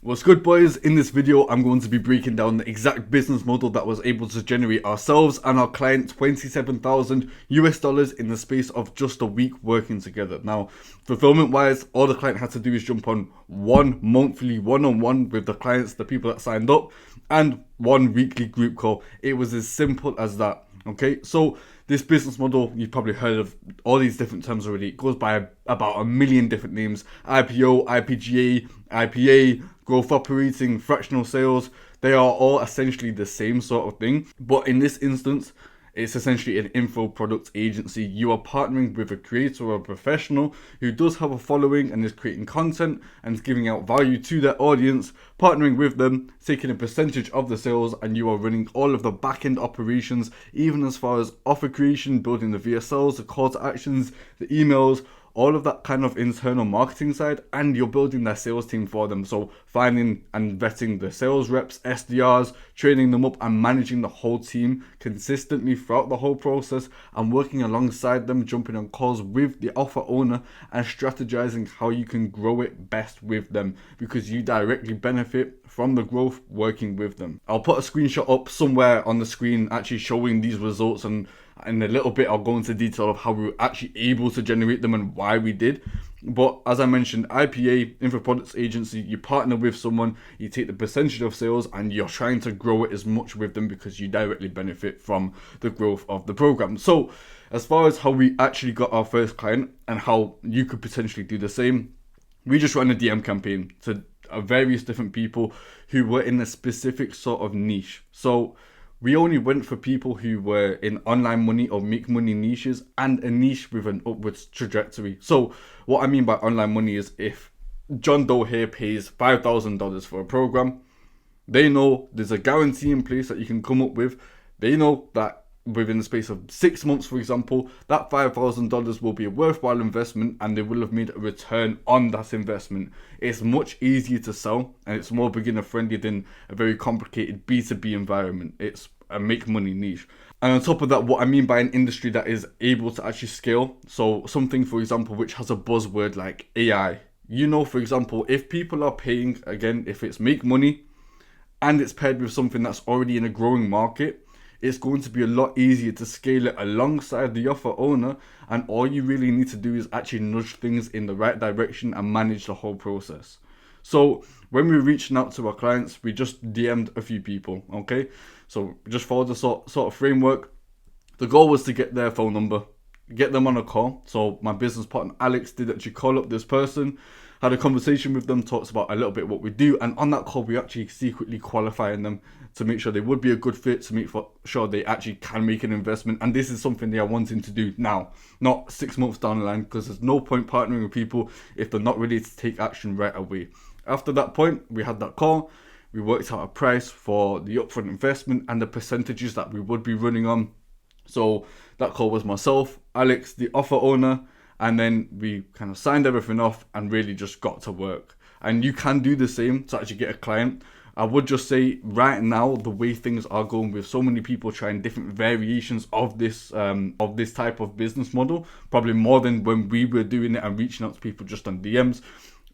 What's good, boys? In this video I'm going to be breaking down the exact business model that was able to generate ourselves and our client $27,000 in the space of just a week working together. Now, fulfillment wise, all the client had to do is jump on one monthly one-on-one with the clients, the people that signed up, and one weekly group call. It was as simple as that. Okay, so this business model, you've probably heard of all these different terms already. It goes by about a million different names: IPO, IPGA, IPA, growth operating, fractional sales. They are all essentially the same sort of thing, but in this instance, it's essentially an info product agency. You are partnering with a creator or a professional who does have a following and is creating content and is giving out value to their audience, partnering with them, taking a percentage of the sales, and you are running all of the back-end operations, even as far as offer creation, building the VSLs, the call to actions, the emails, all of that kind of internal marketing side, and you're building their sales team for them. So finding and vetting the sales reps, SDRs, training them up and managing the whole team consistently throughout the whole process, and working alongside them, jumping on calls with the offer owner and strategizing how you can grow it best with them, because you directly benefit from the growth working with them. I'll put a screenshot up somewhere on the screen actually showing these results, and in a little bit I'll go into detail of how we were actually able to generate them and why we did. But as I mentioned, IPA, info products agency, you partner with someone, you take the percentage of sales, and you're trying to grow it as much with them because you directly benefit from the growth of the program. So as far as how we actually got our first client and how you could potentially do the same, we just ran a DM campaign to various different people who were in a specific sort of niche. So we only went for people who were in online money or make money niches and a niche with an upwards trajectory. So what I mean by online money is, if John Doe here pays $5,000 for a program, they know there's a guarantee in place that you can come up with. They know that within the space of 6 months, for example, that $5,000 will be a worthwhile investment and they will have made a return on that investment. It's much easier to sell and it's more beginner friendly than a very complicated B2B environment. It's a make money niche. And on top of that, what I mean by an industry that is able to actually scale, so something, for example, which has a buzzword like AI. You know, for example, if people are paying, again, if it's make money and it's paired with something that's already in a growing market, it's going to be a lot easier to scale it alongside the offer owner, and all you really need to do is actually nudge things in the right direction and manage the whole process. So when we're reaching out to our clients, we just DM'd a few people, okay? So just follow the sort of framework. The goal was to get their phone number, get them on a call. So my business partner Alex did actually call up this person, had a conversation with them, talks about a little bit what we do, and on that call we actually secretly qualifying them to make sure they would be a good fit, to make sure they actually can make an investment, and this is something they are wanting to do now, not 6 months down the line, because there's no point partnering with people if they're not ready to take action right away. After that point, we had that call, we worked out a price for the upfront investment and the percentages that we would be running on. So that call was myself, Alex, the offer owner, and then we kind of signed everything off and really just got to work. And you can do the same to actually get a client. I would just say right now, the way things are going with so many people trying different variations of this type of business model, probably more than when we were doing it and reaching out to people just on DMs.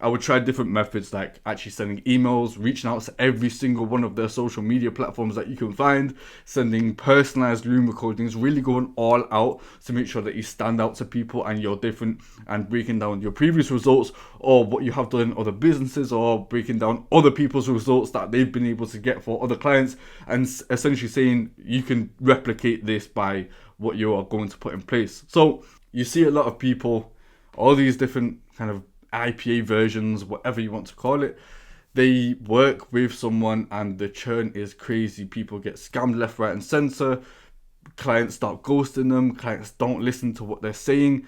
I would try different methods, like actually sending emails, reaching out to every single one of their social media platforms that you can find, sending personalized room recordings, really going all out to make sure that you stand out to people and you're different, and breaking down your previous results or what you have done in other businesses, or breaking down other people's results that they've been able to get for other clients, and essentially saying you can replicate this by what you are going to put in place. So you see a lot of people, all these different kind of IPA versions, whatever you want to call it, they work with someone and the churn is crazy. People get scammed left, right and center. Clients start ghosting them. Clients don't listen to what they're saying.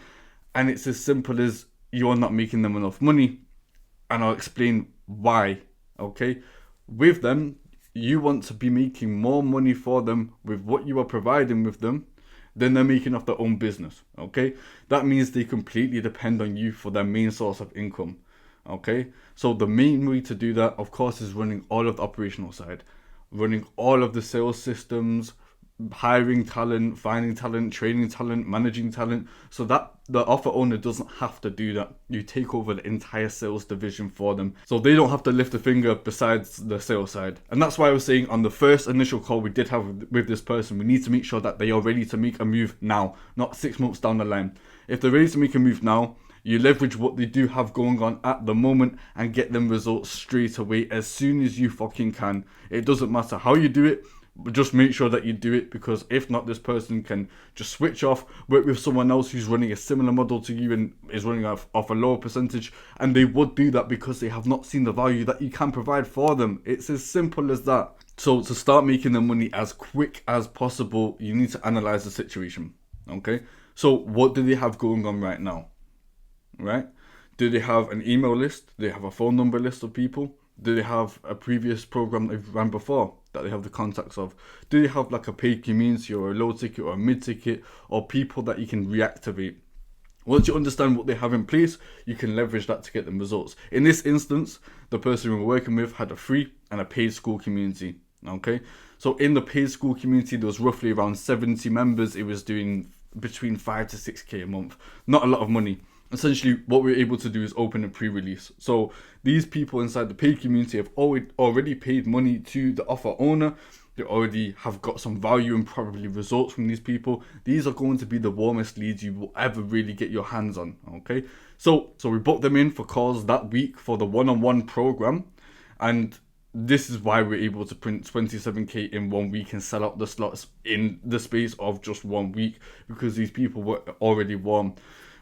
And it's as simple as you're not making them enough money. And I'll explain why, okay? With them, you want to be making more money for them with what you are providing with them than they're making off their own business, okay? That means they completely depend on you for their main source of income, okay? So the main way to do that, of course, is running all of the operational side, running all of the sales systems, hiring talent, finding talent, training talent, managing talent, so that the offer owner doesn't have to do that. You take over the entire sales division for them, so they don't have to lift a finger besides the sales side. And that's why I was saying on the first initial call we did have with this person, we need to make sure that they are ready to make a move now, not 6 months down the line. If they're ready to make a move now, you leverage what they do have going on at the moment and get them results straight away as soon as you fucking can. It doesn't matter how you do it, but just make sure that you do it, because if not, this person can just switch off, work with someone else who's running a similar model to you and is running off a lower percentage, and they would do that because they have not seen the value that you can provide for them. It's as simple as that. So to start making the money as quick as possible, you need to analyze the situation. Okay, so what do they have going on right now? Right? Do they have an email list? Do they have a phone number list of people? Do they have a previous program they've ran before that they have the contacts of? Do they have like a paid community or a low ticket or a mid ticket, or people that you can reactivate? Once you understand what they have in place, you can leverage that to get them results. In this instance, the person we were working with had a free and a paid school community. Okay, so in the paid school community, there was roughly around 70 members. It was doing between 5 to 6k a month. Not a lot of money. Essentially, what we're able to do is open a pre-release. So these people inside the paid community have already paid money to the offer owner. They already have got some value and probably results from these people. These are going to be the warmest leads you will ever really get your hands on. Okay, so we booked them in for calls that week for the one-on-one program, and this is why we're able to print 27k in 1 week and sell out the slots in the space of just 1 week, because these people were already warm.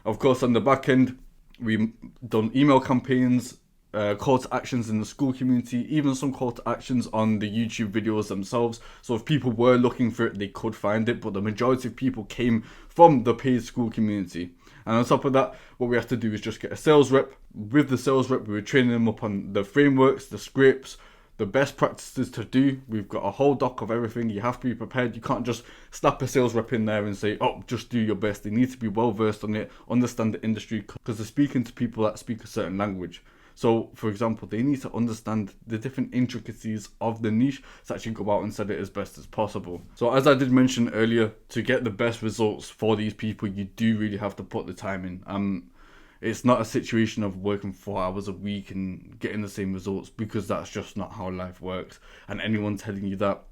Of course, on the back end, we've done email campaigns, call to actions in the school community, even some call to actions on the YouTube videos themselves. So if people were looking for it, they could find it, but the majority of people came from the paid school community. And on top of that, what we have to do is just get a sales rep. With the sales rep, we were training them up on the frameworks, the scripts, the best practices to do. We've got a whole doc of everything. You have to be prepared. You can't just slap a sales rep in there and say, oh, just do your best. They need to be well versed on it, understand the industry, because they're speaking to people that speak a certain language. So, for example, they need to understand the different intricacies of the niche to actually go out and sell it as best as possible. So, as I did mention earlier, to get the best results for these people, you do really have to put the time in. It's not a situation of working 4 hours a week and getting the same results, because that's just not how life works. And anyone telling you that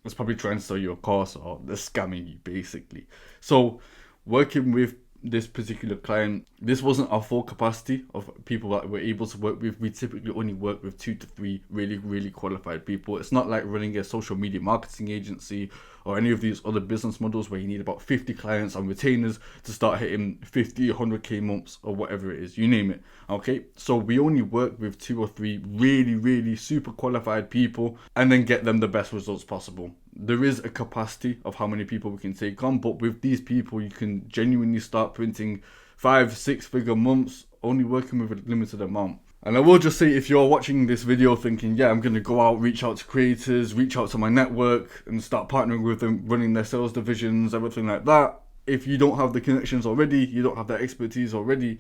is probably trying to sell you a course, or they're scamming you, basically. So working with this particular client, this wasn't our full capacity of people that we're able to work with. We typically only work with 2 to 3 really qualified people. It's not like running a social media marketing agency or any of these other business models where you need about 50 clients on retainers to start hitting 50, 100k months or whatever it is, you name it. Okay, so we only work with 2 or 3 really super qualified people and then get them the best results possible. There is a capacity of how many people we can take on, but with these people you can genuinely start printing 5-6 figure months only working with a limited amount. And I will just say, if you're watching this video thinking, yeah, I'm going to go out, reach out to creators, reach out to my network and start partnering with them, running their sales divisions, everything like that. If you don't have the connections already, you don't have that expertise already,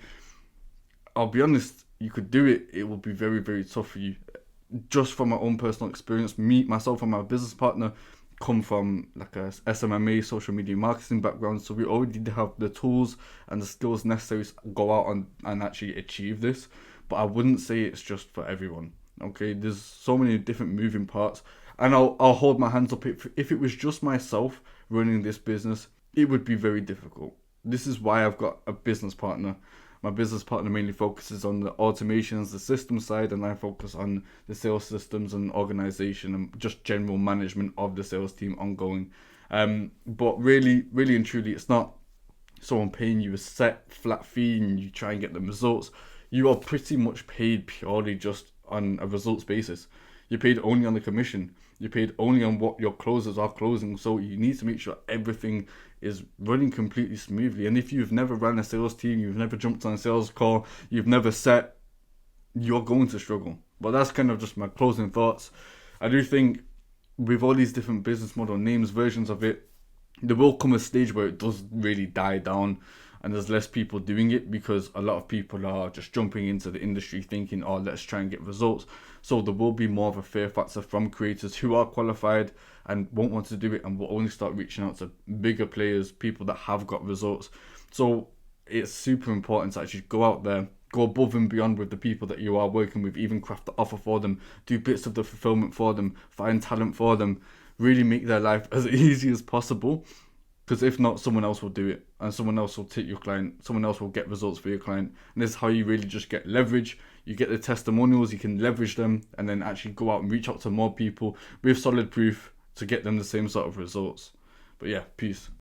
I'll be honest, you could do it. It will be very tough for you. Just from my own personal experience, myself and my business partner come from like a SMMA, social media marketing background, so we already have the tools and the skills necessary to go out and actually achieve this. But I wouldn't say it's just for everyone. Okay, there's so many different moving parts, and I'll hold my hands up. If it was just myself running this business, it would be very difficult. This is why I've got a business partner. My business partner mainly focuses on the automations, the system side, and I focus on the sales systems and organization and just general management of the sales team ongoing. But really and truly, it's not someone paying you a set flat fee and you try and get the results. You are pretty much paid purely just on a results basis. You're paid only on the commission. You're paid only on what your closers are closing. So you need to make sure everything is running completely smoothly. And if you've never ran a sales team, you've never jumped on a sales call, you've never set, you're going to struggle. But that's kind of just my closing thoughts. I do think with all these different business model names, versions of it, there will come a stage where it does really die down. and there's less people doing it because a lot of people are just jumping into the industry thinking, oh, let's try and get results. So there will be more of a fear factor from creators who are qualified and won't want to do it, and will only start reaching out to bigger players, people that have got results. So it's super important to actually go out there, go above and beyond with the people that you are working with, even craft the offer for them, do bits of the fulfillment for them, find talent for them, really make their life as easy as possible. Because if not, someone else will do it, and someone else will take your client, someone else will get results for your client. And this is how you really just get leverage. You get the testimonials, you can leverage them, and then actually go out and reach out to more people with solid proof to get them the same sort of results. But yeah, peace.